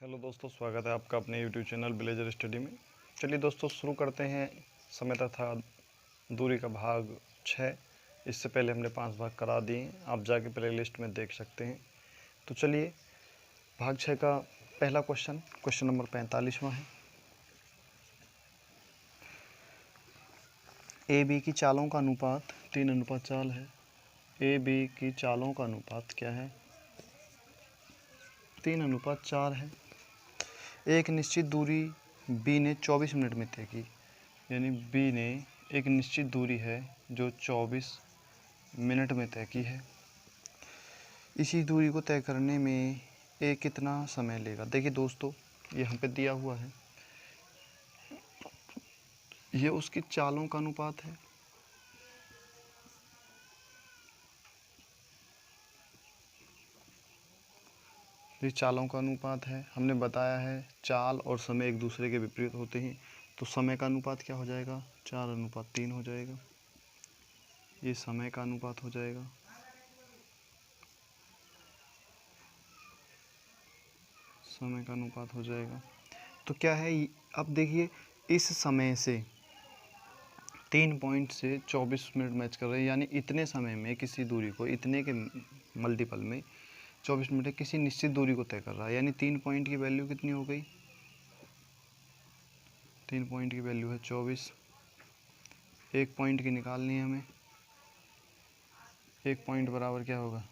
Hello दोस्तों, स्वागत है आपका अपने यूट्यूब चैनल विलेजर स्टडी में। चलिए दोस्तों, शुरू करते हैं समय तथा दूरी का भाग 6। इससे पहले हमने 5 भाग करा दिए हैं, आप जाके प्ले लिस्ट में देख सकते हैं। तो चलिए, भाग 6 का पहला क्वेश्चन नंबर 45वां है। ए बी की चालों का अनुपात 3:4 है। ए बी की चालों का अनुपात क्या है? 3:4 है। एक निश्चित दूरी बी ने 24 मिनट में तय की, यानी बी ने एक निश्चित दूरी है जो 24 मिनट में तय की है। इसी दूरी को तय करने में ए कितना समय लेगा? देखिए दोस्तों, यहाँ पे दिया हुआ है, ये उसकी चालों का अनुपात है। ये चालों का अनुपात है। हमने बताया है चाल और समय एक दूसरे के विपरीत होते हैं, तो समय का अनुपात क्या हो जाएगा? 4:3 हो जाएगा। ये समय का अनुपात हो जाएगा। समय का अनुपात हो जाएगा। तो क्या है, अब देखिए, इस समय से 3 पॉइंट से 24 मिनट मैच कर रहे हैं, यानी इतने समय में किसी दूरी को, इतने के मल्टीपल में 24 मिनट किसी निश्चित दूरी को तय कर रहा है। यानी 3 पॉइंट की वैल्यू कितनी हो गई? 3 पॉइंट की वैल्यू है 24। 1 पॉइंट की निकालनी है हमें। 1 पॉइंट बराबर क्या होगा?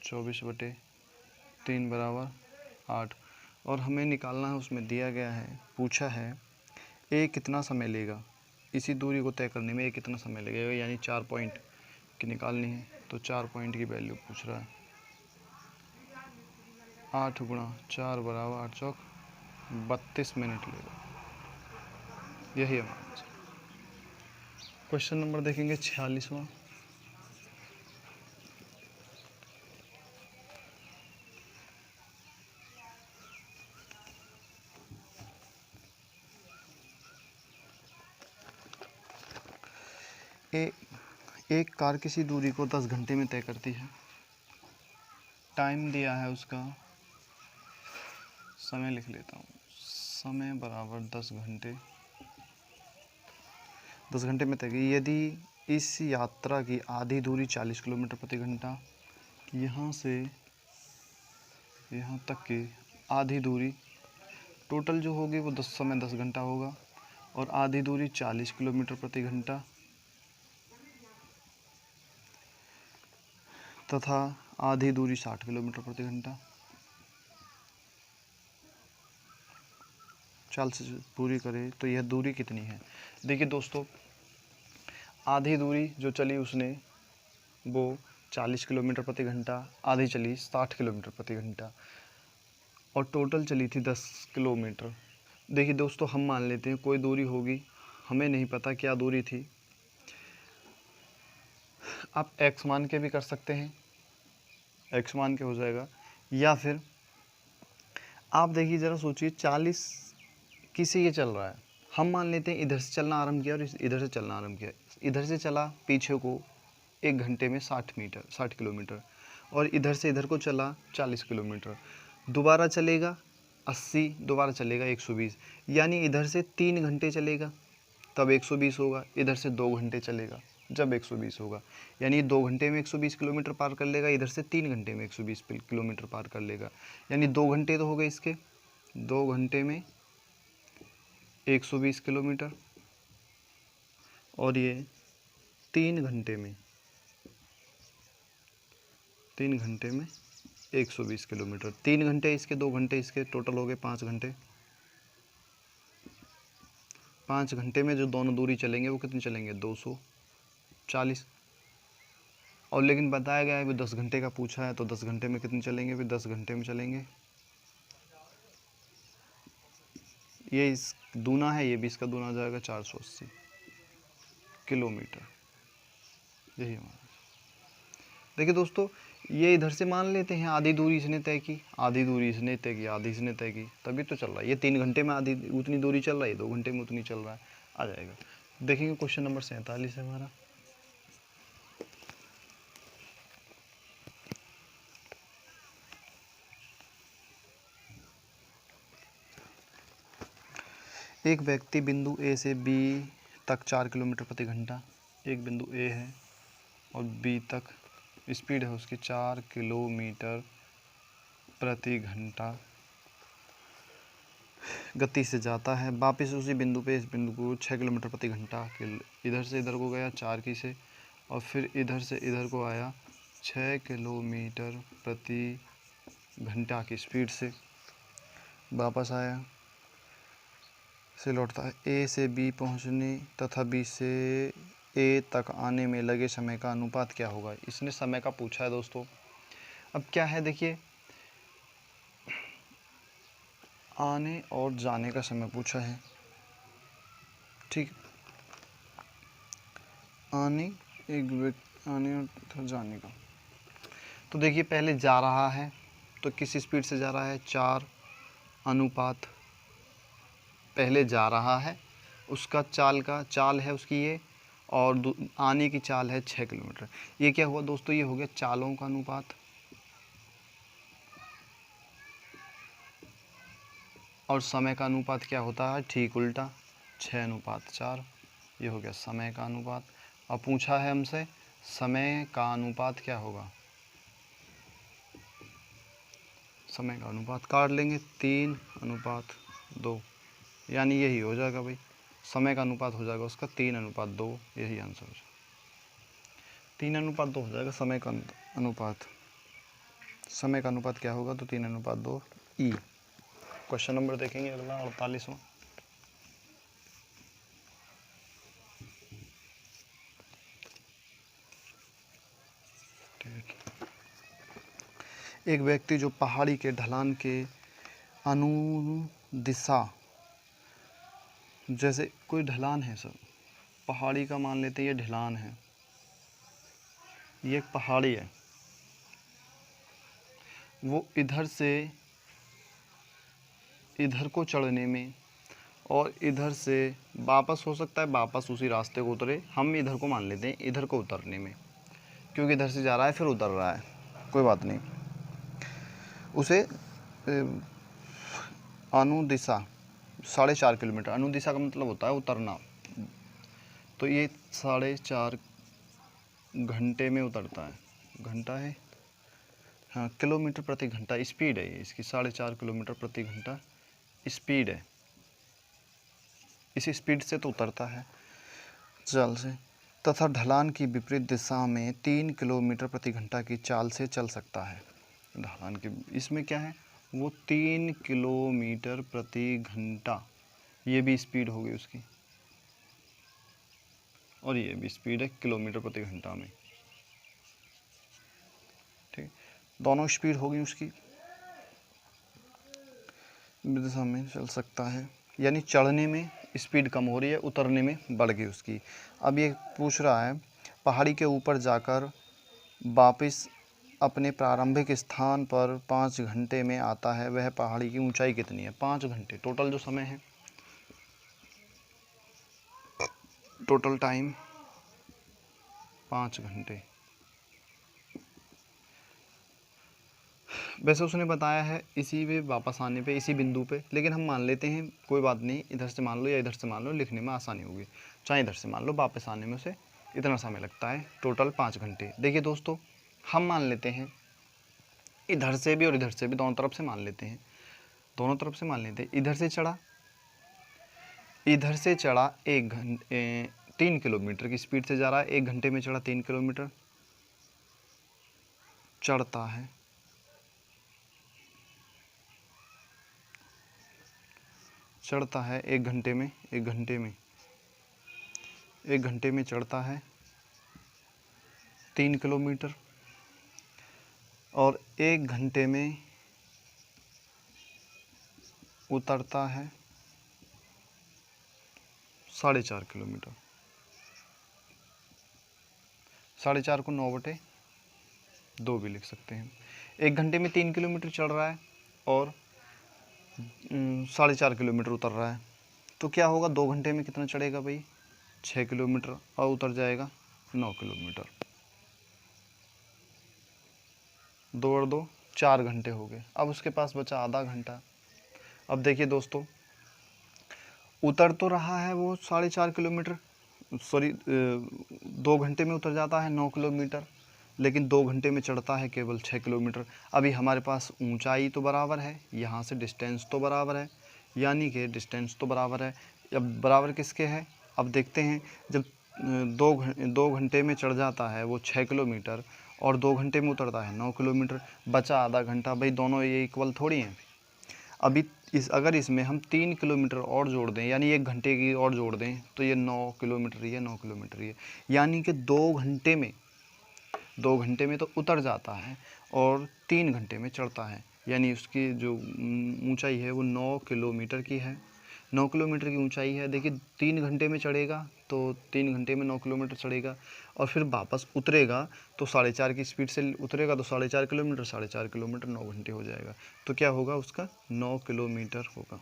24/3 बराबर 8। और हमें निकालना है, उसमें दिया गया है, पूछा है ए कितना समय लेगा इसी दूरी को तय करने में। ए कितना समय लगेगा, यानी 4 पॉइंट की निकालनी है। तो 4 पॉइंट की वैल्यू पूछ रहा है। 8 × 4 बराबर 8 चौक 32 मिनट लेगा। यही हमारा आंसर। क्वेश्चन नंबर देखेंगे 46वां। एक कार किसी दूरी को 10 घंटे में तय करती है। टाइम दिया है उसका, समय लिख लेता हूँ। समय बराबर 10 घंटे। 10 घंटे में तय की। यदि इस यात्रा की आधी दूरी 40 किलोमीटर प्रति घंटा, यहाँ से यहाँ तक की आधी दूरी टोटल जो होगी वो 10 घंटा होगा, और आधी दूरी 40 किलोमीटर प्रति घंटा तथा आधी दूरी 60 किलोमीटर प्रति घंटा। चाल से पूरी करें तो यह दूरी कितनी है? देखिए दोस्तों, आधी दूरी जो चली उसने वो 40 किलोमीटर प्रति घंटा, आधी चली 60 किलोमीटर प्रति घंटा, और टोटल चली थी 10 किलोमीटर। देखिए दोस्तों, हम मान लेते हैं कोई दूरी होगी, हमें नहीं पता क्या दूरी थी। आप x मान के भी कर सकते हैं, x मान के हो जाएगा। या फिर आप देखिए, ज़रा सोचिए, 40 किसी ये चल रहा है, हम मान लेते हैं इधर से चलना आरंभ किया और इधर से चलना आरंभ किया। इधर से चला पीछे को 1 घंटे में 60 किलोमीटर, और इधर से इधर को चला 40 किलोमीटर। दोबारा चलेगा 80, दोबारा चलेगा 120, यानी इधर से 3 घंटे चलेगा तब 120 होगा, इधर से 2 घंटे चलेगा जब 120 होगा। यानी 2 घंटे में 120 किलोमीटर पार कर लेगा, इधर से 3 घंटे में 120 किलोमीटर पार कर लेगा। यानी 2 घंटे तो हो गए इसके, 2 घंटे में 120 किलोमीटर, और ये 3 घंटे में 120 किलोमीटर। 3 घंटे इसके, 2 घंटे इसके, टोटल हो गए 5 घंटे। 5 घंटे में जो दोनों दूरी चलेंगे वो कितनी चलेंगे? 240। और लेकिन बताया गया है कि 10 घंटे का पूछा है, तो 10 घंटे में कितने चलेंगे? फिर 10 घंटे में चलेंगे, ये इस दूना है, ये भी इसका दूना हो जाएगा, 480 किलोमीटर। यही हमारा। देखिए दोस्तों, ये इधर से मान लेते हैं आधी दूरी इसने तय की, आधी दूरी इसने तय की, आधी इसने तय की, तभी तो चल रहा है। ये 3 घंटे में आधी उतनी दूरी चल रहा है, 2 घंटे में उतनी चल रहा है, आ जाएगा। देखेंगे क्वेश्चन नंबर 47 है हमारा। एक व्यक्ति बिंदु ए से बी तक 4 किलोमीटर प्रति घंटा, एक बिंदु ए है और बी तक स्पीड है उसकी 4 किलोमीटर प्रति घंटा गति से जाता है, वापस उसी बिंदु पे इस बिंदु को 6 किलोमीटर प्रति घंटा इधर से इधर को गया 4 की से, और फिर इधर से इधर को आया 6 किलोमीटर प्रति घंटा की स्पीड से, वापस आया से लौटता है। ए से बी पहुंचने तथा बी से ए तक आने में लगे समय का अनुपात क्या होगा? इसने समय का पूछा है दोस्तों। अब क्या है देखिए, आने और जाने का समय पूछा है, ठीक। आने और जाने का, तो देखिए पहले जा रहा है तो किस स्पीड से जा रहा है? 4 अनुपात, पहले जा रहा है उसका चाल है उसकी ये, और आने की चाल है 6 किलोमीटर। ये क्या हुआ दोस्तों? ये हो गया चालों का अनुपात, और समय का अनुपात क्या होता है? ठीक उल्टा, 6:4। ये हो गया समय का अनुपात। अब पूछा है हमसे समय का अनुपात क्या होगा? समय का अनुपात काट लेंगे, 3:2, यानी यही हो जाएगा भाई, समय का अनुपात हो जाएगा उसका 3:2, यही आंसर हो जाएगा। 3:2 हो जाएगा समय का अनुपात। समय का अनुपात क्या होगा? तो 3:2 ई। क्वेश्चन नंबर देखेंगे अगला 48वां। एक व्यक्ति जो पहाड़ी के ढलान के अनुदिशा, जैसे कोई ढलान है सर, पहाड़ी का मान लेते हैं ये ढलान है, ये एक पहाड़ी है, वो इधर से इधर को चढ़ने में और इधर से वापस हो सकता है वापस उसी रास्ते को उतरे, हम इधर को मान लेते हैं इधर को उतरने में, क्योंकि इधर से जा रहा है फिर उतर रहा है, कोई बात नहीं। उसे अनुदिशा 4.5 किलोमीटर, अनुदिशा का मतलब होता है उतरना, तो ये 4.5 घंटे में उतरता है, घंटा है हाँ, किलोमीटर प्रति घंटा स्पीड है ये इसकी, 4.5 किलोमीटर प्रति घंटा स्पीड है, इसी स्पीड से तो उतरता है चाल से, तथा ढलान की विपरीत दिशा में 3 किलोमीटर प्रति घंटा की चाल से चल सकता है। ढलान की इसमें क्या है? वो 3 किलोमीटर प्रति घंटा, ये भी स्पीड हो गई उसकी, और ये भी स्पीड है किलोमीटर प्रति घंटा में, ठीक, दोनों स्पीड होगी उसकी, दिशा में चल सकता है, यानी चढ़ने में स्पीड कम हो रही है, उतरने में बढ़ गई उसकी। अब ये पूछ रहा है पहाड़ी के ऊपर जाकर वापस अपने प्रारंभिक स्थान पर 5 घंटे में आता है, वह पहाड़ी की ऊंचाई कितनी है? 5 घंटे टोटल जो समय है, टोटल टाइम 5 घंटे। वैसे उसने बताया है इसी पे वापस आने पे, इसी बिंदु पे, लेकिन हम मान लेते हैं कोई बात नहीं, इधर से मान लो या इधर से मान लो, लिखने में आसानी होगी, चाहे इधर से मान लो, वापस आने में उसे इतना समय लगता है, टोटल 5 घंटे। देखिए दोस्तों, हम मान लेते हैं इधर से भी और इधर से भी, दोनों तरफ से मान लेते हैं, दोनों तरफ से मान लेते हैं। इधर से चढ़ा 3 किलोमीटर की स्पीड से जा रहा है, 1 घंटे में चढ़ा 3 किलोमीटर, चढ़ता है चढ़ता है 1 घंटे में, 1 घंटे में चढ़ता है 3 किलोमीटर, और 1 घंटे में उतरता है 4.5 किलोमीटर। 4.5 को 9/2 भी लिख सकते हैं। 1 घंटे में 3 किलोमीटर चढ़ रहा है और 4.5 किलोमीटर उतर रहा है, तो क्या होगा? 2 घंटे में कितना चढ़ेगा भाई? 6 किलोमीटर, और उतर जाएगा 9 किलोमीटर। 2 और 2 4 घंटे हो गए। अब उसके पास बचा आधा घंटा। अब देखिए दोस्तों, उतर तो रहा है वो 4.5 किलोमीटर, सॉरी 2 घंटे में उतर जाता है 9 किलोमीटर, लेकिन 2 घंटे में चढ़ता है केवल 6 किलोमीटर। अभी हमारे पास ऊंचाई तो बराबर है, यहाँ से डिस्टेंस तो बराबर है, यानी कि डिस्टेंस तो बराबर है। अब बराबर किसके है, अब देखते हैं। जब 2 घंटे में चढ़ जाता है वो 6 किलोमीटर और 2 घंटे में उतरता है 9 किलोमीटर, बचा आधा घंटा। भाई दोनों ये इक्वल थोड़ी हैं। अभी अगर इसमें हम 3 किलोमीटर और जोड़ दें, यानी 1 घंटे की और जोड़ दें, तो ये 9 किलोमीटर ही है, 9 किलोमीटर ही है। यानी कि 2 घंटे में तो उतर जाता है और 3 घंटे में चढ़ता है, यानी उसकी जो ऊंचाई है वो 9 किलोमीटर की है। 9 किलोमीटर की ऊंचाई है। देखिए 3 घंटे में चढ़ेगा तो 3 घंटे में 9 किलोमीटर चढ़ेगा, और फिर वापस उतरेगा तो 4.5 की स्पीड से उतरेगा, तो 4.5 किलोमीटर 4.5 किलोमीटर 9 घंटे हो जाएगा। तो क्या होगा उसका, 9 किलोमीटर होगा।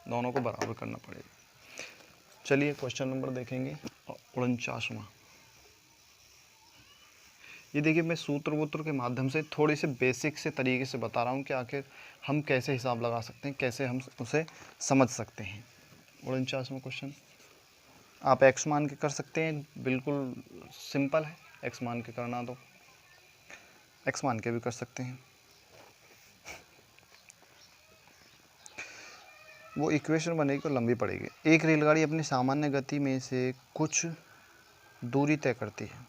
दोनों को बराबर करना पड़ेगा। चलिए क्वेश्चन नंबर देखेंगे 49वां। ये देखिए मैं सूत्र वूत्र के माध्यम से थोड़ी से बेसिक से तरीके से बता रहा हूँ कि आखिर हम कैसे हिसाब लगा सकते हैं, कैसे हम उसे समझ सकते हैं। 49वां क्वेश्चन आप एक्स मान के कर सकते हैं, बिल्कुल सिंपल है एक्स मान के करना, तो एक्स मान के भी कर सकते हैं। वो इक्वेशन बनेगी तो लंबी पड़ेगी। एक रेलगाड़ी अपनी सामान्य गति में से कुछ दूरी तय करती है।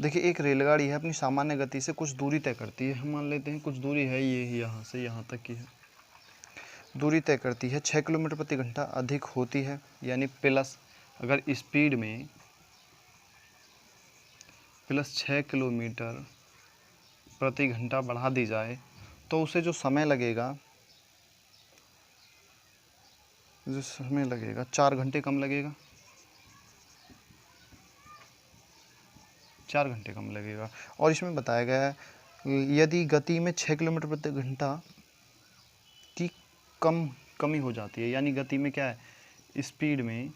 देखिए एक रेलगाड़ी है, अपनी सामान्य गति से कुछ दूरी तय करती है। हम मान लेते हैं कुछ दूरी है, ये यहाँ से यहाँ तक की है, दूरी तय करती है। 6 किलोमीटर प्रति घंटा अधिक होती है, यानी प्लस, अगर स्पीड में प्लस 6 किलोमीटर प्रति घंटा बढ़ा दी जाए तो उसे जो समय लगेगा 4 घंटे कम लगेगा, 4 घंटे कम लगेगा। और इसमें बताया गया है यदि गति में 6 किलोमीटर प्रति घंटा की कमी हो जाती है, यानी गति में क्या है, स्पीड में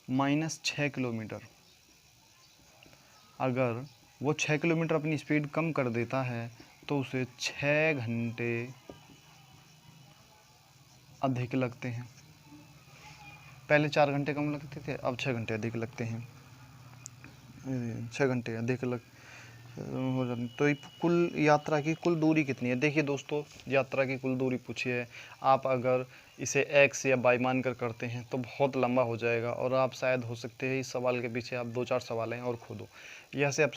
-6 किलोमीटर, अगर वो 6 किलोमीटर अपनी स्पीड कम कर देता है तो उसे 6 घंटे अधिक लगते हैं। पहले 4 घंटे कम लगते थे, अब 6 घंटे अधिक लगते हैं। 6 घंटे अधिक हो जाती। तो कुल यात्रा की कुल दूरी कितनी है। देखिए दोस्तों, यात्रा की कुल दूरी पूछी है, आप अगर इसे एक्स या वाई मान कर करते हैं तो बहुत लंबा हो जाएगा, और आप शायद हो सकते हैं इस सवाल के पीछे आप 2-4 सवाल हैं और खोदो। यह से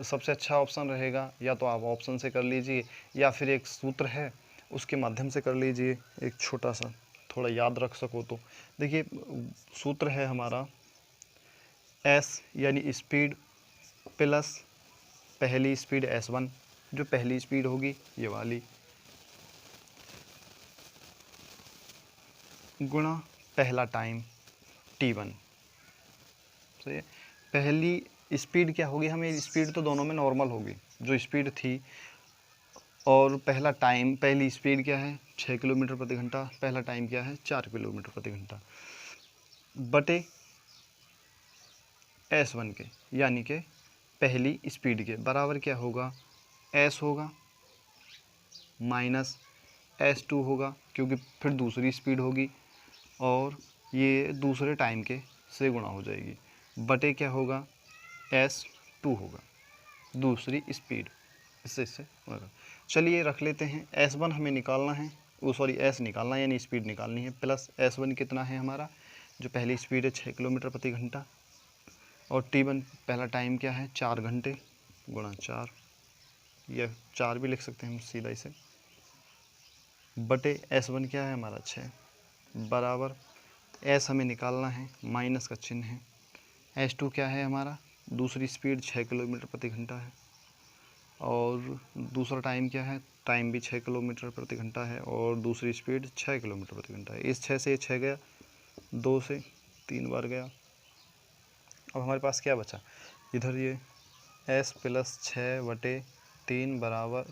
सबसे अच्छा ऑप्शन रहेगा, या तो आप ऑप्शन से कर लीजिए या फिर एक सूत्र है उसके माध्यम से कर लीजिए, एक छोटा सा थोड़ा याद रख सको तो। देखिए सूत्र है हमारा एस यानी स्पीड प्लस पहली स्पीड S1, जो पहली स्पीड होगी ये वाली, गुणा पहला टाइम T1। तो ये पहली स्पीड क्या होगी, हमें स्पीड तो दोनों में नॉर्मल होगी जो स्पीड थी, और पहला टाइम, पहली स्पीड क्या है 6 किलोमीटर प्रति घंटा, पहला टाइम क्या है 4 किलोमीटर प्रति घंटा, बटे S1 के, यानी कि पहली स्पीड के बराबर क्या होगा, S होगा माइनस S2 होगा, क्योंकि फिर दूसरी स्पीड होगी और ये दूसरे टाइम के से गुणा हो जाएगी, बटे क्या होगा S2 होगा दूसरी स्पीड, इससे होगा। चलिए रख लेते हैं S1 हमें निकालना है, वो सॉरी S निकालना है, यानी स्पीड निकालनी है, प्लस S1 कितना है हमारा, जो पहली स्पीड है 6 किलोमीटर प्रति घंटा, और T1 पहला टाइम क्या है 4 घंटे, गुणा 4, या 4 भी लिख सकते हैं हम सीधा इसे, बटे S1 क्या है हमारा 6, बराबर S हमें निकालना है, माइनस का चिन्ह है, S2 क्या है हमारा, दूसरी स्पीड 6 किलोमीटर प्रति घंटा है, और दूसरा टाइम क्या है, टाइम भी 6 किलोमीटर प्रति घंटा है, और दूसरी स्पीड 6 किलोमीटर प्रति घंटा है। इस 6 से 6 गया, 2 से 3 बार गया, अब हमारे पास क्या बचा, इधर ये S प्लस 6 बटे 3 बराबर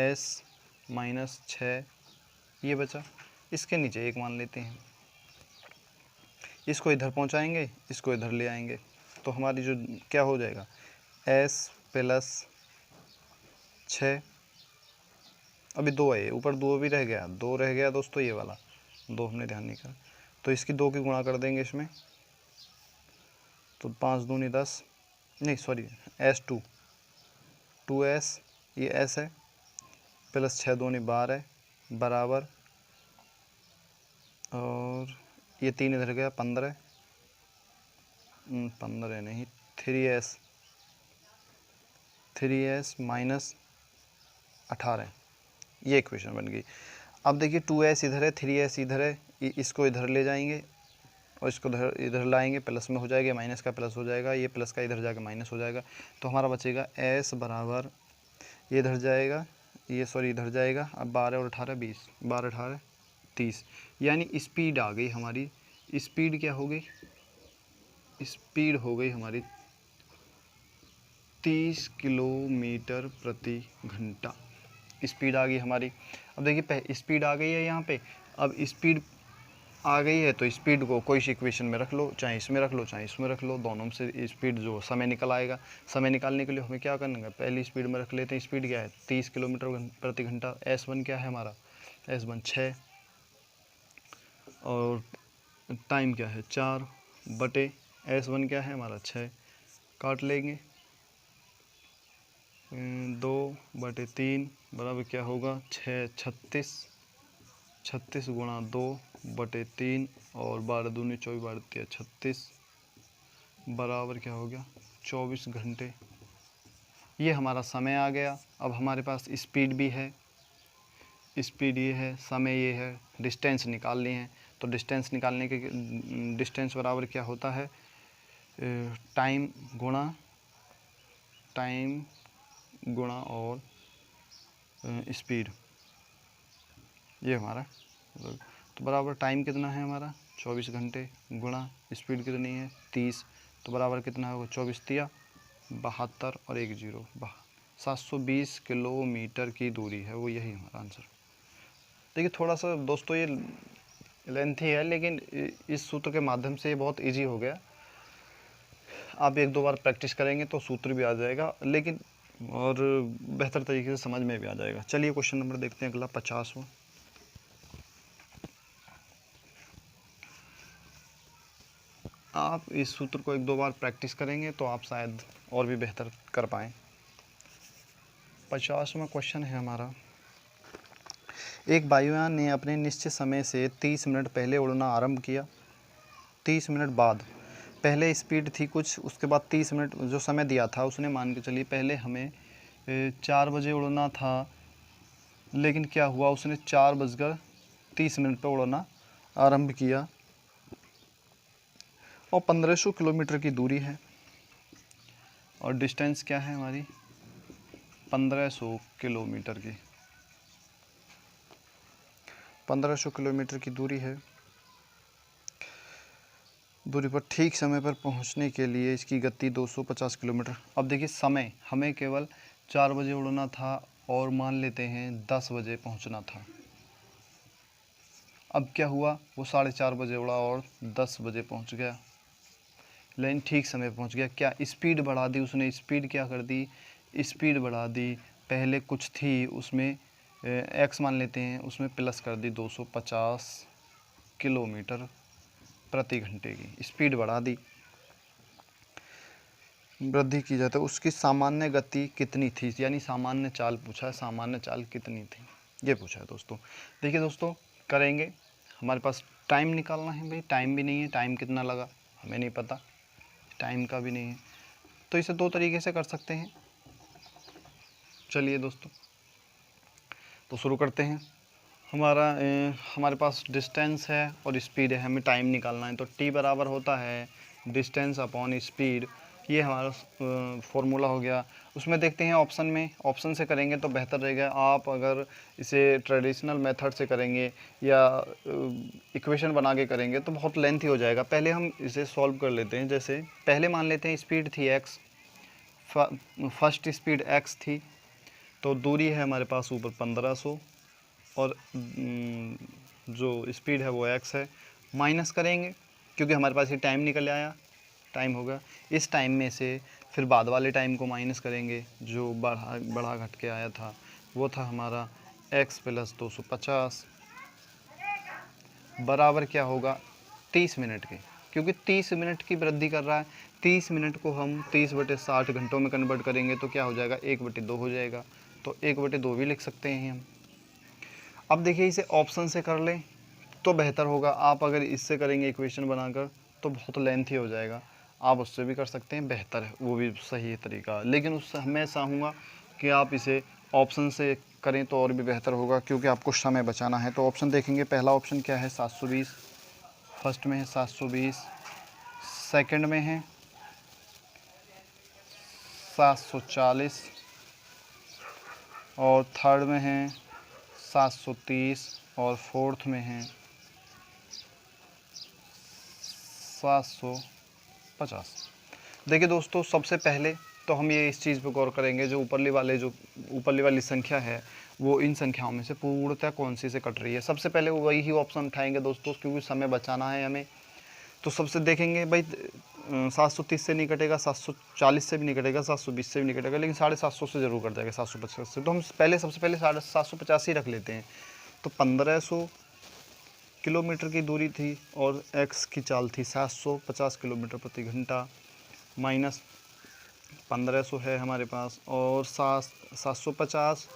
S माइनस 6 ये बचा। इसके नीचे 1 मान लेते हैं, इसको इधर पहुंचाएंगे, इसको इधर ले आएंगे, तो हमारी जो क्या हो जाएगा S प्लस 6 अभी 2 है, ऊपर 2 भी रह गया, 2 रह गया दोस्तों, ये वाला 2 हमने ध्यान नहीं करा, तो इसकी 2 की गुणा कर देंगे इसमें, तो 5 दूनी 10, नहीं सॉरी S2 2S, ये S है, प्लस 6 दूनी 12 बराबर, और ये 3 इधर गया 15, 15 नहीं 3S माइनस 18, ये इक्वेशन बन गई। अब देखिए 2S इधर है, 3S इधर है, इसको इधर ले जाएंगे और इसको इधर लाएंगे, प्लस में हो जाएगा, माइनस का प्लस हो जाएगा, ये प्लस का इधर जाकर माइनस हो जाएगा, तो हमारा बचेगा S बराबर, ये इधर जाएगा, ये सॉरी इधर जाएगा, अब 12 और 18 20, 12 18 30, यानी स्पीड आ गई हमारी, स्पीड क्या हो गई, स्पीड हो गई हमारी 30 किलोमीटर प्रति घंटा, स्पीड आ गई हमारी। अब देखिए स्पीड आ गई है यहाँ पे, अब स्पीड आ गई है तो स्पीड को कोई सी इक्वेशन में रख लो, चाहे इसमें रख लो चाहे इसमें रख लो, दोनों में से स्पीड जो समय निकल आएगा। समय निकालने के लिए हमें क्या करना है, पहली स्पीड में रख लेते हैं, स्पीड क्या है 30 किलोमीटर प्रति घंटा, S1 क्या है हमारा, S1 6, और टाइम क्या है 4 बटे S1 क्या है हमारा 6, काट लेंगे 2/3 बराबर क्या होगा 6 36 गुणा 2/3 और 12 दूनी 24 12 36 बराबर क्या हो गया 24 घंटे। ये हमारा समय आ गया। अब हमारे पास स्पीड भी है, स्पीड ये है, समय ये है, डिस्टेंस निकालनी है, तो डिस्टेंस निकालने के डिस्टेंस बराबर क्या होता है, टाइम गुणा और स्पीड, ये हमारा, तो बराबर टाइम कितना है हमारा 24 घंटे गुणा स्पीड कितनी है 30, तो बराबर कितना होगा 24 तिया 72 और 1 0 720 किलोमीटर की दूरी है, वो यही हमारा आंसर। देखिए थोड़ा सा दोस्तों ये लेंथी है, लेकिन इस सूत्र के माध्यम से ये बहुत इजी हो गया। आप 1-2 बार प्रैक्टिस करेंगे तो सूत्र भी आ जाएगा, लेकिन और बेहतर तरीके से समझ में भी आ जाएगा। चलिए क्वेश्चन नंबर देखते हैं अगला 50वां। आप इस सूत्र को 1-2 बार प्रैक्टिस करेंगे तो आप शायद और भी बेहतर कर पाएँ। 50वां क्वेश्चन है हमारा, एक वायुयान ने अपने निश्चित समय से 30 मिनट पहले उड़ना आरंभ किया। 30 मिनट बाद, पहले स्पीड थी कुछ, उसके बाद 30 मिनट जो समय दिया था उसने मान के चलिए पहले हमें 4 बजे उड़ना था, लेकिन क्या हुआ उसने 4:30 पर उड़ना आरंभ किया और 1500 किलोमीटर की दूरी है और डिस्टेंस क्या है हमारी 1500 किलोमीटर की, 1500 किलोमीटर की दूरी है। दूरी पर ठीक समय पर पहुंचने के लिए इसकी गति 250 किलोमीटर। अब देखिए समय, हमें केवल 4 बजे उड़ना था और मान लेते हैं 10 बजे पहुंचना था। अब क्या हुआ, वो 4:30 बजे उड़ा और 10 बजे पहुंच गया, लेकिन ठीक समय पहुंच गया। क्या स्पीड बढ़ा दी उसने, स्पीड क्या कर दी, स्पीड बढ़ा दी, पहले कुछ थी उसमें एक्स मान लेते हैं, उसमें प्लस कर दी 250 किलोमीटर प्रति घंटे की स्पीड बढ़ा दी, वृद्धि की जाती है। उसकी सामान्य गति कितनी थी, यानी सामान्य चाल पूछा है, सामान्य चाल कितनी थी ये पूछा है दोस्तों। देखिए दोस्तों करेंगे, हमारे पास टाइम निकालना है भाई, टाइम भी नहीं है, टाइम कितना लगा हमें नहीं पता, टाइम का भी नहीं है, तो इसे 2 तरीके से कर सकते हैं। चलिए दोस्तों तो शुरू करते हैं। हमारे पास डिस्टेंस है और स्पीड है, हमें टाइम निकालना है, तो टी बराबर होता है डिस्टेंस अपॉन स्पीड, ये हमारा फॉर्मूला हो गया। उसमें देखते हैं ऑप्शन में, ऑप्शन से करेंगे तो बेहतर रहेगा। आप अगर इसे ट्रेडिशनल मेथड से करेंगे या इक्वेशन बना के करेंगे तो बहुत लेंथी हो जाएगा। पहले हम इसे सॉल्व कर लेते हैं। जैसे पहले मान लेते हैं स्पीड थी x, फर्स्ट स्पीड x थी, तो दूरी है हमारे पास ऊपर 1500 और जो स्पीड है वो x है, माइनस करेंगे क्योंकि हमारे पास ये टाइम निकल आया, टाइम होगा। इस टाइम में से फिर बाद वाले टाइम को माइनस करेंगे, जो बढ़ा घट के आया था, वो था हमारा x प्लस 250 बराबर क्या होगा 30 मिनट के, क्योंकि 30 मिनट की वृद्धि कर रहा है। 30 मिनट को हम 30/60 घंटों में कन्वर्ट करेंगे तो क्या हो जाएगा 1/2 हो जाएगा, तो 1/2 भी लिख सकते हैं हम। अब देखिए इसे ऑप्शन से कर लें तो बेहतर होगा। आप अगर इससे करेंगे इक्वेशन बनाकर तो बहुत लेंथी हो जाएगा, आप उससे भी कर सकते हैं, बेहतर है, वो भी सही है तरीका। लेकिन उससे मैं चाहूँगा कि आप इसे ऑप्शन से करें तो और भी बेहतर होगा, क्योंकि आपको समय बचाना है। तो ऑप्शन देखेंगे, पहला ऑप्शन क्या है 720, फर्स्ट में है 720, सेकंड में है 740 और थर्ड में है 730 और फोर्थ में है 750। देखिए दोस्तों, सबसे पहले तो हम ये इस चीज़ पर गौर करेंगे, जो ऊपरली वाली संख्या है वो इन संख्याओं में से पूर्णतः कौन सी से कट रही है। सबसे पहले वो वही ऑप्शन उठाएंगे दोस्तों, क्योंकि समय बचाना है हमें। तो सबसे देखेंगे भाई 730 से नहीं कटेगा, 740 से भी नहीं कटेगा, 720 से भी नहीं कटेगा, लेकिन 750 से ज़रूर कट जाएगा, 750 से। तो हम सबसे पहले 750 ही रख लेते हैं। तो 1500 किलोमीटर की दूरी थी और x की चाल थी 750 किलोमीटर प्रति घंटा, माइनस 1500 है हमारे पास, और 750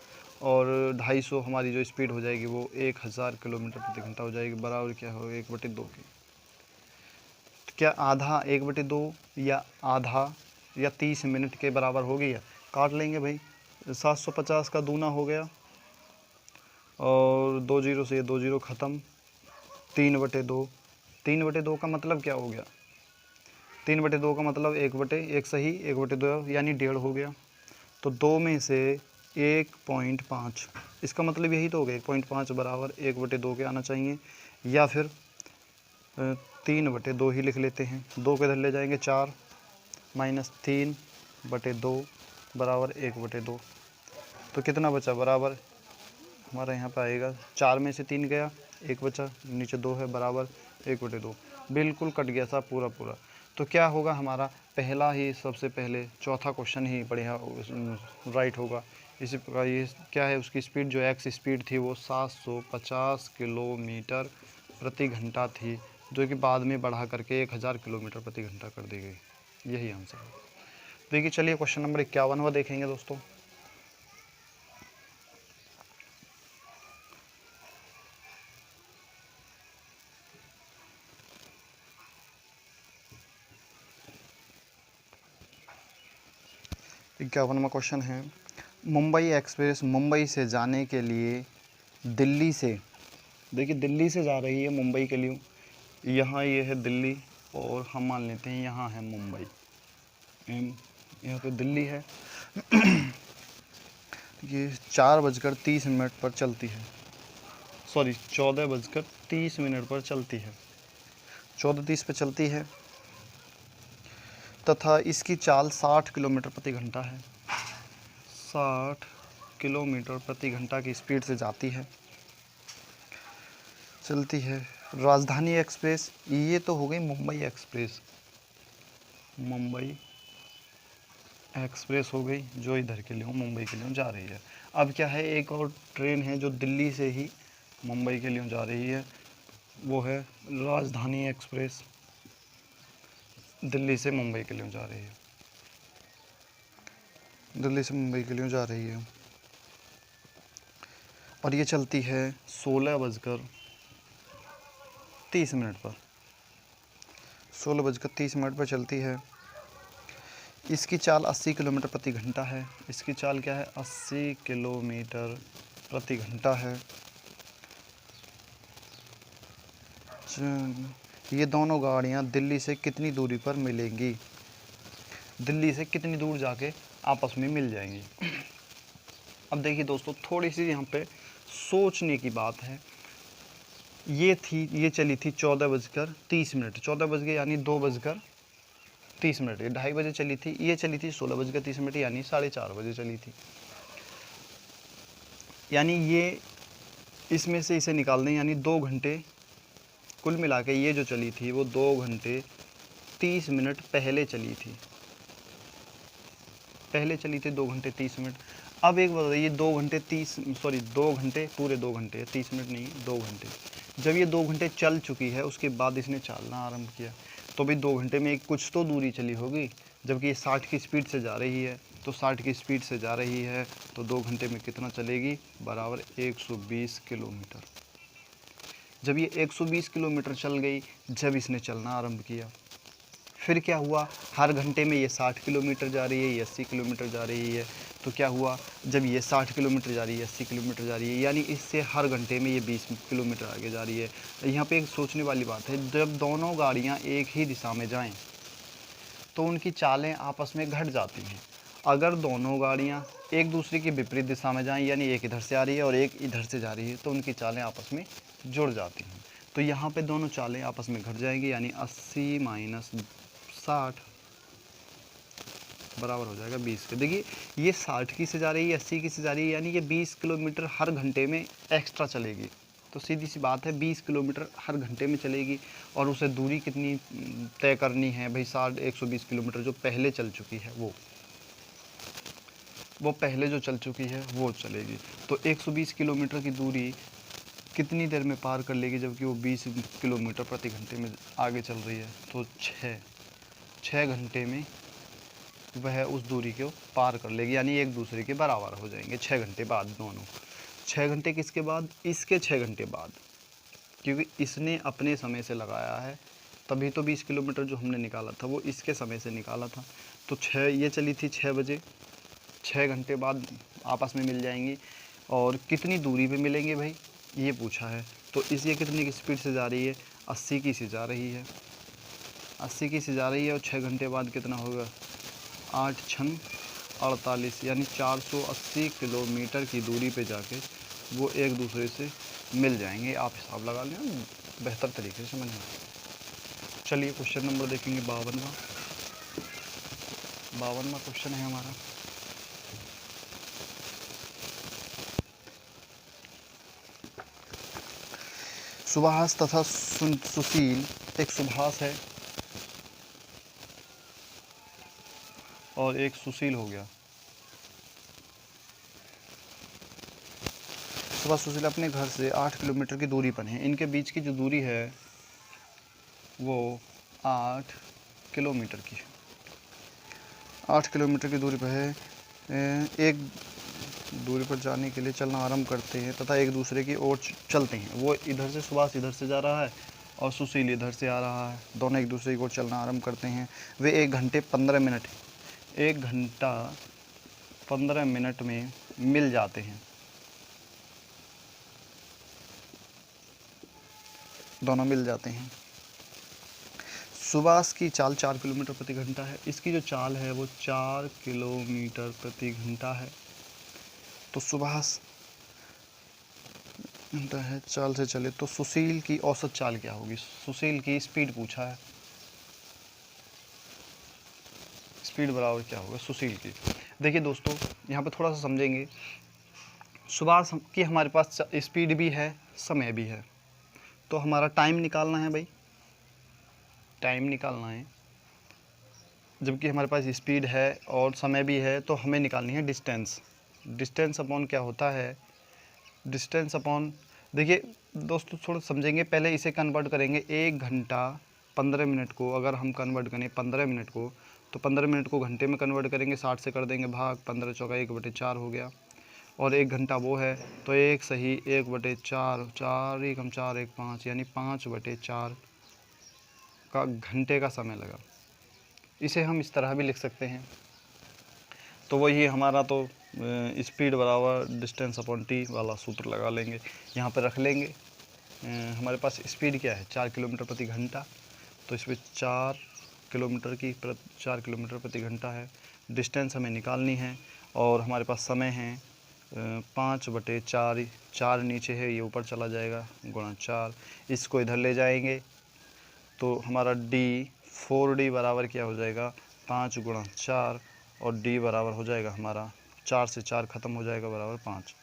और 250 हमारी जो स्पीड हो जाएगी वो 1000 किलोमीटर प्रति घंटा हो जाएगी, बराबर क्या हो 1/2 की। तो क्या आधा 1/2 या आधा या 30 मिनट के बराबर हो गई है? काट लेंगे भाई, 750 का दूना हो गया और 2 जीरो से 2 जीरो ख़त्म, 3/2। 3/2 का मतलब क्या हो गया? 3/2 का मतलब 1/1 सही, 1/2 यानी 1.5 हो गया। तो 2 में से 1.5, इसका मतलब यही तो हो गया, 1.5 बराबर 1/2 के आना चाहिए, या फिर 3/2 ही लिख लेते हैं। 2 के इधर ले जाएंगे 4 माइनस 3/2 बराबर 1/2। तो कितना बचा? बराबर हमारा यहाँ पे आएगा 4 में से 3 गया, 1 बचा, नीचे 2 है, बराबर 1/2। बिल्कुल कट गया था पूरा पूरा। तो क्या होगा हमारा पहला ही, सबसे पहले चौथा क्वेश्चन ही बढ़िया राइट होगा। इसी प्रकार ये क्या है, उसकी स्पीड जो एक्स स्पीड थी वो 750 किलोमीटर प्रति घंटा थी, जो कि बाद में बढ़ा करके 1000 किलोमीटर प्रति घंटा कर दी गई। यही आंसर है। देखिए चलिए क्वेश्चन नंबर 51वां देखेंगे दोस्तों। इक्यावनवा क्वेश्चन है, मुंबई एक्सप्रेस मुंबई से जाने के लिए दिल्ली से, देखिए दिल्ली से जा रही है मुंबई के लिए, यहाँ ये है दिल्ली और हम मान लेते हैं यहाँ है मुंबई, यहाँ पे दिल्ली है। ये 4:30 पर चलती है, सॉरी 14:30 पर चलती है, 14:30 पर चलती है, तथा इसकी चाल 60 किलोमीटर प्रति घंटा है। 60 किलोमीटर प्रति घंटा की स्पीड से जाती है, चलती है। राजधानी एक्सप्रेस, ये तो हो गई मुंबई एक्सप्रेस, मुंबई एक्सप्रेस हो गई, जो इधर के लिए मुंबई के लिए जा रही है। अब क्या है, एक और ट्रेन है जो दिल्ली से ही मुंबई के लिए जा रही है, वो है राजधानी एक्सप्रेस, दिल्ली से मुंबई के लिए जा रही है, दिल्ली से मुंबई के लिए जा रही है, और ये चलती है 16:30 पर, 16:30 पर चलती है। इसकी चाल 80 किलोमीटर प्रति घंटा है, इसकी चाल क्या है 80 किलोमीटर प्रति घंटा है। ये दोनों गाड़ियाँ दिल्ली से कितनी दूरी पर मिलेंगी, दिल्ली से कितनी दूर जाके आपस में मिल जाएंगी। अब देखिए दोस्तों, थोड़ी सी यहाँ पे सोचने की बात है। ये चली थी 14:30, 14 बज गए यानी 2:30, 2:30 बजे चली थी। ये चली थी 16:30 यानी 4:30 बजे चली थी। यानी ये इसमें से इसे निकाल दें, यानी 2 घंटे कुल मिला के ये जो चली थी वो 2 घंटे 30 मिनट पहले चली थी। पहले चली थी 2 घंटे 30 मिनट। अब एक बात बताइए, 2 घंटे पूरे 2 घंटे, 30 मिनट नहीं 2 घंटे, जब ये 2 घंटे चल चुकी है उसके बाद इसने चलना आरंभ किया, तो भाई 2 घंटे में एक कुछ तो दूरी चली होगी, जबकि ये 60 की स्पीड से जा रही है, तो 60 की स्पीड से जा रही है तो 2 घंटे में कितना चलेगी, बराबर 120 किलोमीटर। जब ये 120 किलोमीटर चल गई, जब इसने चलना आरंभ किया, फिर क्या हुआ, हर घंटे में ये 60 किलोमीटर जा रही है, ये 80 किलोमीटर जा रही है, तो क्या हुआ, जब ये 60 किलोमीटर जा रही है, 80 किलोमीटर जा रही है, यानी इससे हर घंटे में ये 20 किलोमीटर आगे जा रही है। यहाँ पे एक सोचने वाली बात है, जब दोनों गाड़ियाँ एक ही दिशा में जाएं तो उनकी चालें आपस में घट जाती हैं। अगर दोनों गाड़ियाँ एक दूसरे की विपरीत दिशा में जाएं, यानी एक इधर से आ रही है और एक इधर से जा रही है, तो उनकी चालें आपस में जुड़ जाती हैं। तो यहाँ पे दोनों चालें आपस में घट जाएंगी, यानी 80 माइनस 60 बराबर हो जाएगा 20 के। देखिए ये 60 की से जा रही है, 80 की से जा रही है, यानी ये 20 किलोमीटर हर घंटे में एक्स्ट्रा चलेगी। तो सीधी सी बात है 20 किलोमीटर हर घंटे में चलेगी, और उसे दूरी कितनी तय करनी है भाई, 120 किलोमीटर जो पहले चल चुकी है वो पहले जो चल चुकी है वो चलेगी। तो 120 किलोमीटर की दूरी कितनी देर में पार कर लेगी, जबकि वो 20 किलोमीटर प्रति घंटे में आगे चल रही है, तो 6 घंटे में वह उस दूरी को पार कर लेगी, यानी एक दूसरे के बराबर हो जाएंगे 6 घंटे बाद दोनों। 6 घंटे किसके बाद, इसके 6 घंटे बाद, क्योंकि इसने अपने समय से लगाया है, तभी तो 20 किलोमीटर जो हमने निकाला था वो इसके समय से निकाला था। तो ये चली थी 6 बजे, 6 घंटे बाद आपस में मिल जाएंगी, और कितनी दूरी पे मिलेंगे भाई ये पूछा है। तो ये कितनी की स्पीड से जा रही है, 80 की से जा रही है, 80 की से जा रही है, और 6 घंटे बाद कितना होगा, 8 छन 48, यानी 480 किलोमीटर की दूरी पे जाके वो एक दूसरे से मिल जाएंगे। आप हिसाब लगा लें, बेहतर तरीके से समझ में। चलिए क्वेश्चन नंबर देखेंगे 52वां क्वेश्चन है हमारा। सुभाष तथा सुशील, एक सुभाष है और एक सुशील हो गया। सुभाष सुशील अपने घर से 8 किलोमीटर की दूरी पर हैं। इनके बीच की जो दूरी है वो 8 किलोमीटर की है। 8 किलोमीटर की दूरी पर है। एक दूरी पर जाने के लिए चलना आरंभ करते हैं तथा एक दूसरे की ओर चलते हैं। वो इधर से, सुभाष इधर से जा रहा है और सुशील इधर से आ रहा है, दोनों एक दूसरे की ओर चलना आरंभ करते हैं। वे 1 घंटा 15 मिनट में मिल जाते हैं। दोनों मिल जाते हैं। सुभाष की चाल 4 किलोमीटर प्रति घंटा है, इसकी जो चाल है वो 4 किलोमीटर प्रति घंटा है। तो सुभाष घंटा है चाल से चले, तो सुशील की औसत चाल क्या होगी, सुशील की स्पीड पूछा है, स्पीड बराबर क्या होगा सुशील की। देखिए दोस्तों यहाँ पे थोड़ा सा समझेंगे, सुभाष की हमारे पास स्पीड भी है, समय भी है, तो हमारा टाइम निकालना है भाई, टाइम निकालना है। जबकि हमारे पास स्पीड है और समय भी है, तो हमें निकालनी है डिस्टेंस। डिस्टेंस अपॉन क्या होता है, डिस्टेंस अपॉन, देखिए दोस्तों थोड़ा समझेंगे, पहले इसे कन्वर्ट करेंगे। 1 घंटा 15 मिनट को अगर हम कन्वर्ट करें 15 मिनट को, तो 15 मिनट को घंटे में कन्वर्ट करेंगे, 60 से कर देंगे भाग, 15 चौका 1/4 हो गया। और 1 घंटा वो है, तो 1 सही 1/4, 4 1 4 1 5, यानी 5/4 का घंटे का समय लगा। इसे हम इस तरह भी लिख सकते हैं। तो वही हमारा तो स्पीड बराबर डिस्टेंस अपॉन टी वाला सूत्र लगा लेंगे, यहाँ पर रख लेंगे। हमारे पास स्पीड क्या है 4 किलोमीटर प्रति घंटा, तो इसमें 4 किलोमीटर प्रति घंटा है। डिस्टेंस हमें निकालनी है और हमारे पास समय है 5/4, 4 नीचे है ये ऊपर चला जाएगा, गुणा 4, इसको इधर ले जाएंगे तो हमारा डी 4D बराबर क्या हो जाएगा 5 गुणा 4, और डी बराबर हो जाएगा हमारा 4 से 4 ख़त्म हो जाएगा बराबर 5।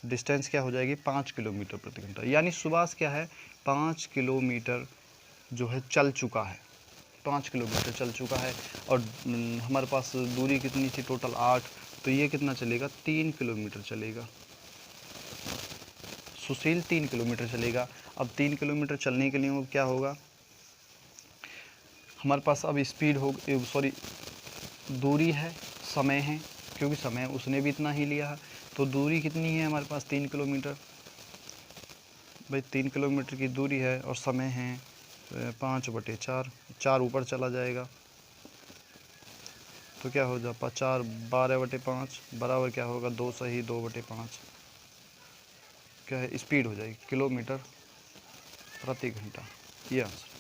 डिस्टेंस क्या हो जाएगी 5 किलोमीटर प्रति घंटा, यानी सुभाष क्या है 5 किलोमीटर जो है चल चुका है, 5 किलोमीटर चल चुका है और हमारे पास दूरी कितनी थी टोटल 8, तो ये कितना चलेगा 3 किलोमीटर चलेगा। सुशील 3 किलोमीटर चलेगा। अब 3 किलोमीटर चलने के लिए वो क्या होगा, हमारे पास अब स्पीड हो सॉरी दूरी है, समय है, क्योंकि समय उसने भी इतना ही लिया है, तो दूरी कितनी है हमारे पास 3 किलोमीटर। भाई 3 किलोमीटर की दूरी है और समय है 5/4, 4 ऊपर चला जाएगा तो क्या हो जाता 4 12/5 बराबर क्या होगा 2 सही 2/5 क्या है स्पीड हो जाएगी किलोमीटर प्रति घंटा, ये आंसर।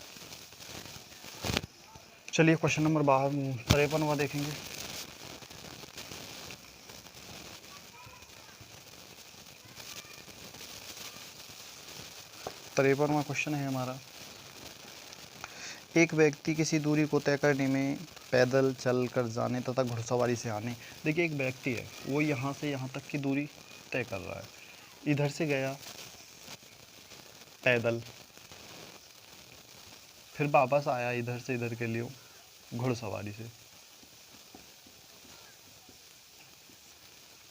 चलिए क्वेश्चन नंबर 53वां देखेंगे। तिरपनवां क्वेश्चन है हमारा, एक व्यक्ति किसी दूरी को तय करने में पैदल चल कर जाने तथा घुड़सवारी से आने। देखिए एक व्यक्ति है वो यहाँ से यहाँ तक की दूरी तय कर रहा है, इधर से गया पैदल, फिर वापस आया इधर से इधर के लिए घुड़सवारी से।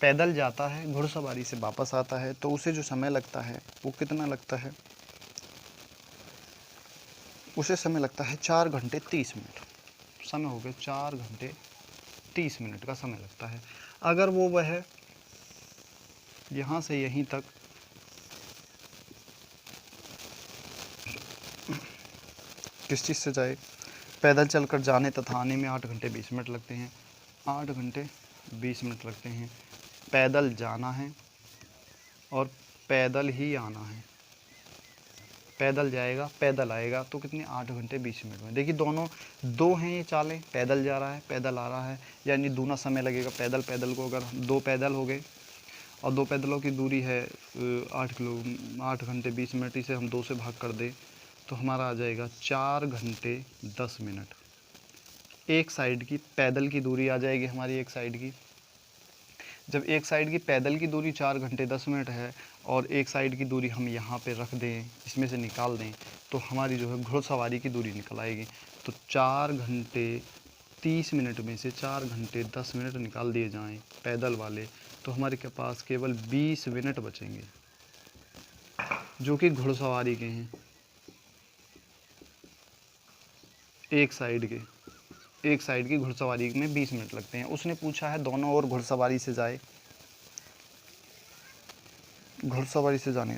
पैदल जाता है घुड़सवारी से वापस आता है तो उसे जो समय लगता है वो कितना लगता है, उसे समय लगता है 4 घंटे 30 मिनट। समय हो गया 4 घंटे 30 मिनट का समय लगता है। अगर वो वह यहाँ से यहीं तक किस चीज़ से जाए, पैदल चलकर जाने तथा आने में 8 घंटे 20 मिनट लगते हैं। 8 घंटे 20 मिनट लगते हैं। पैदल जाना है और पैदल ही आना है, पैदल जाएगा पैदल आएगा तो कितने 8 घंटे 20 मिनट में। देखिए दोनों दो हैं ये चालें, पैदल जा रहा है पैदल आ रहा है, यानी दूना समय लगेगा। पैदल को अगर 2 पैदल हो गए और 2 पैदलों की दूरी है 8 घंटे 20 मिनट, इसे हम 2 से भाग कर दें तो हमारा आ जाएगा 4 घंटे 10 मिनट। एक साइड की पैदल की दूरी आ जाएगी हमारी, एक साइड की। जब एक साइड की पैदल की दूरी 4 घंटे 10 मिनट है और एक साइड की दूरी हम यहाँ पे रख दें, इसमें से निकाल दें, तो हमारी जो है घुड़सवारी की दूरी निकल आएगी। तो 4 घंटे 30 मिनट में से 4 घंटे 10 मिनट निकाल दिए जाएं पैदल वाले, तो हमारे के पास केवल 20 मिनट बचेंगे जो कि घुड़सवारी के हैं। एक साइड की घुड़सवारी में 20 मिनट लगते हैं। उसने पूछा है दोनों ओर घुड़सवारी से जाए, घुड़सवारी से जाने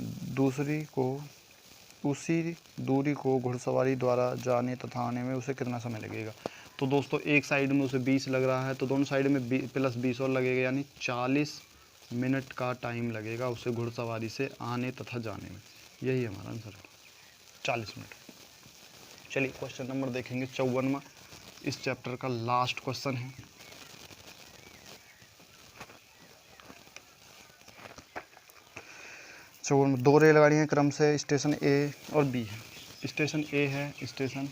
उसी दूरी को घुड़सवारी द्वारा जाने तथा आने में उसे कितना समय लगेगा। तो दोस्तों एक साइड में उसे 20 लग रहा है तो दोनों साइड में प्लस 20 और लगेगा, यानी 40 मिनट का टाइम लगेगा उसे घुड़सवारी से आने तथा जाने में। यही हमारा आंसर है 40 मिनट। चलिए क्वेश्चन नंबर देखेंगे 54वां, इस चैप्टर का लास्ट क्वेश्चन है। तो 2 रेलगाड़ियाँ क्रम से स्टेशन ए और बी है। स्टेशन ए है, स्टेशन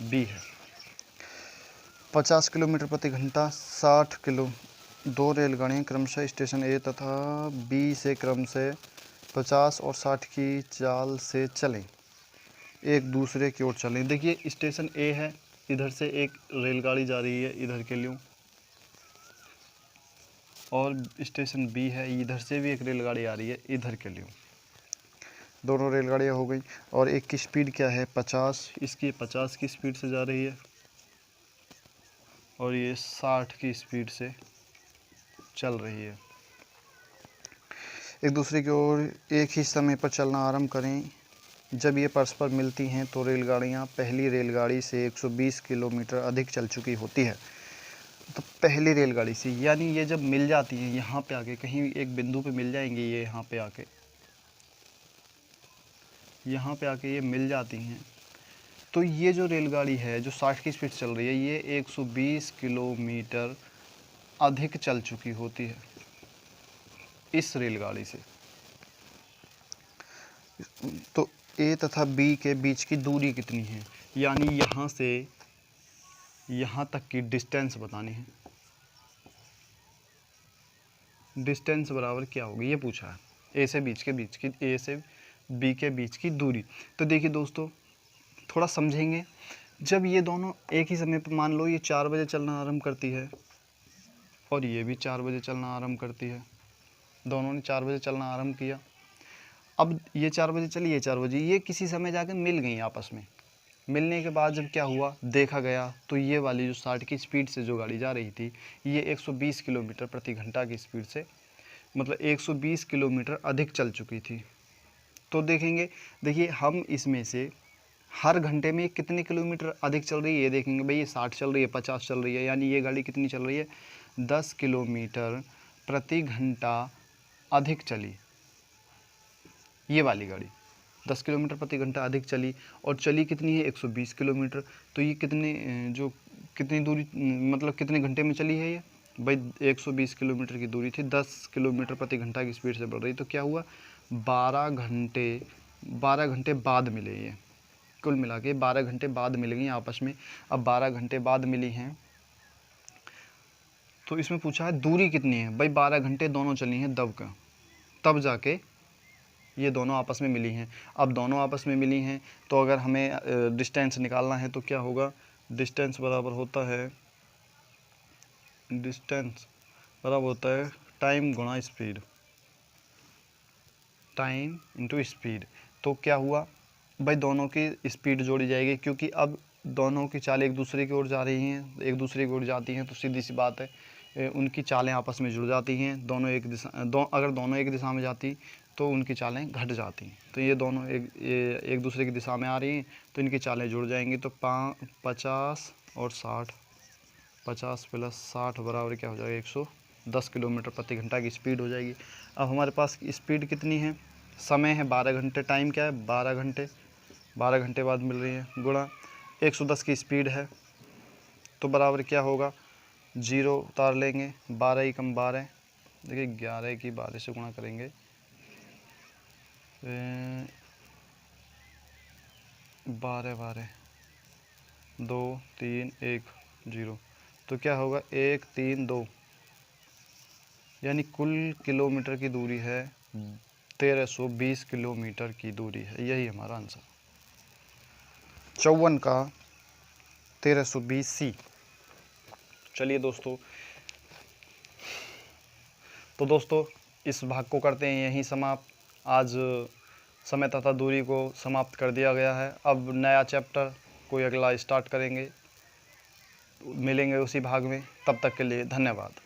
बी है। 50 किलोमीटर प्रति घंटा 60 किलो 2 रेलगाड़ियाँ क्रमशः स्टेशन ए तथा बी से क्रम से 50 और 60 की चाल से चलें, एक दूसरे की ओर चलें। देखिए स्टेशन ए है, इधर से एक रेलगाड़ी जा रही है इधर के लिए, और स्टेशन बी है, इधर से भी एक रेलगाड़ी आ रही है इधर के लिए। दोनों रेलगाड़ियाँ हो गई और एक की स्पीड क्या है 50, इसकी 50 की स्पीड से जा रही है और ये 60 की स्पीड से चल रही है। एक दूसरे की ओर एक ही समय पर चलना आरंभ करें। जब ये परस्पर मिलती हैं तो रेलगाड़ियाँ पहली रेलगाड़ी से 120 किलोमीटर अधिक चल चुकी होती है। तो पहली रेलगाड़ी से, यानी ये जब मिल जाती हैं यहाँ पे आके कहीं एक बिंदु पे मिल जाएंगी, ये यहाँ पे आके ये मिल जाती हैं, तो ये जो रेलगाड़ी है जो 60 की स्पीड चल रही है ये 120 किलोमीटर अधिक चल चुकी होती है इस रेलगाड़ी से। तो ए तथा बी के बीच की दूरी कितनी है, यानी यहाँ से यहाँ तक की डिस्टेंस बतानी है। डिस्टेंस बराबर क्या होगी ये पूछा है, ए से बी के बीच की दूरी। तो देखिए दोस्तों थोड़ा समझेंगे जब ये दोनों एक ही समय पर, मान लो ये 4 बजे चलना आरंभ करती है और ये भी 4 बजे चलना आरंभ करती है, दोनों ने 4 बजे चलना आरंभ किया। अब ये 4 बजे चली, ये 4 बजे, ये किसी समय जाकर मिल गई आपस में। मिलने के बाद जब क्या हुआ, देखा गया तो ये वाली जो 60 की स्पीड से जो गाड़ी जा रही थी, ये 120 किलोमीटर प्रति घंटा की स्पीड से, मतलब 120 किलोमीटर अधिक चल चुकी थी। तो देखेंगे, देखिए हम इसमें से हर घंटे में कितने किलोमीटर अधिक चल रही है ये देखेंगे। भाई ये 60 चल रही है, 50 चल रही है, यानी ये गाड़ी कितनी चल रही है, 10 किलोमीटर प्रति घंटा अधिक चली। ये वाली गाड़ी 10 किलोमीटर प्रति घंटा अधिक चली, और चली कितनी है, 120 किलोमीटर। तो ये कितनी दूरी, मतलब कितने घंटे में चली है ये, भाई 120 किलोमीटर की दूरी थी, 10 किलोमीटर प्रति घंटा की स्पीड से बढ़ रही। तो क्या हुआ, 12 घंटे बाद मिले ये, कुल मिला के 12 घंटे बाद मिल गई आपस में। अब 12 घंटे बाद मिली हैं, तो इसमें पूछा है दूरी कितनी है, भाई 12 घंटे दोनों चली हैं तब जाके ये दोनों आपस में मिली हैं। अब दोनों आपस में मिली हैं, तो अगर हमें डिस्टेंस निकालना है तो क्या होगा, डिस्टेंस बराबर होता है टाइम गुणा स्पीड, टाइम इंटू स्पीड। तो क्या हुआ भाई, दोनों की स्पीड जोड़ी जाएगी, क्योंकि अब दोनों की चालें एक दूसरे की ओर जा रही हैं, एक दूसरे की ओर जाती हैं, तो सीधी सी बात है उनकी चालें आपस में जुड़ जाती हैं। अगर दोनों एक दिशा में जाती तो उनकी चालें घट जाती। तो ये दोनों एक दूसरे की दिशा में आ रही हैं, तो इनकी चालें जुड़ जाएंगी। तो 50 और 60, 50 प्लस 60 बराबर क्या हो जाएगा, 110 किलोमीटर प्रति घंटा की स्पीड हो जाएगी। अब हमारे पास स्पीड कितनी है, समय है 12 घंटे, टाइम क्या है 12 घंटे, 12 घंटे बाद मिल रही है, गुणा 110 की स्पीड है, तो बराबर क्या होगा, 0 उतार लेंगे, 12 ही कम 12, देखिए 11 की 12 से गुणा करेंगे, 12 2 3 1 0, तो क्या होगा 1 3 2, यानी कुल किलोमीटर की दूरी है 1320 किलोमीटर की दूरी है। यही हमारा आंसर 54 का 1320C। चलिए दोस्तों, तो दोस्तों इस भाग को करते हैं यहीं समाप्त। आज समय तथा दूरी को समाप्त कर दिया गया है। अब नया चैप्टर कोई अगला स्टार्ट करेंगे, मिलेंगे उसी भाग में। तब तक के लिए धन्यवाद।